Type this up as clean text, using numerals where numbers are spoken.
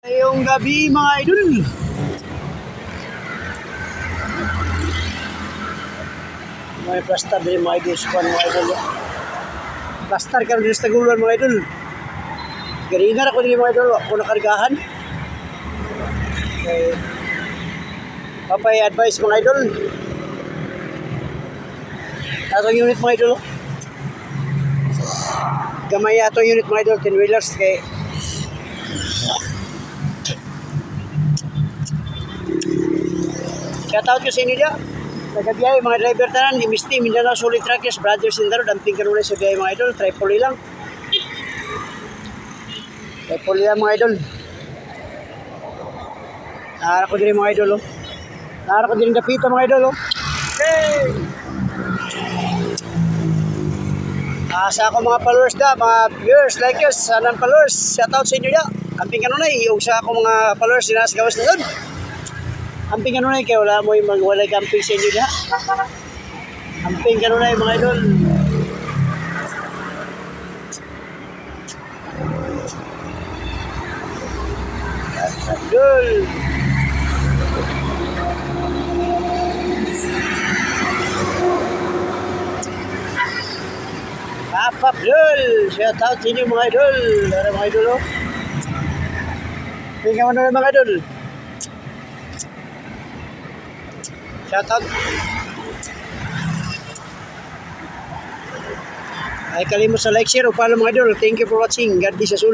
Ngayong gabi mga idol. May plastar din mga idol. Sukuan mga idol. Plastar ka rin sa guluan mga idol. Garinar ako din mga idol. Ako nakargahan. Okay. Papay-advise mga idol. Atong unit mga idol. Gamay atong unit mga idol. 10 wheelers kay shoutout ko sa inyo dyan. Nagabiyay mga driver tanan, MST, Mindanao, Solid Truckers, Brothers in Daro, damping kanunay sa biyay mga idol, tripoli lang. Tripoli lang mga idol. Naharap ko din mga idol, oh. Naharap ko din dapita mga idol, oh. Hey! Sa ako mga followers da, mga viewers, likers, sanang followers, shoutout sa inyo dyan. Damping kanunay, yung sa ako mga followers, sinasagawas na doon. Amping kanunay kayo, wala mo yung magwalay camping sa inyo niya. Amping kanunay mga idol. Idol. Kapap idol. Shout out sa inyo mga idol. Para mga idol, oh. Amping kanunay mga idol. Shout out. Ay kalimut sa like, share o follow mga idol. Thank you for watching. God bless us all.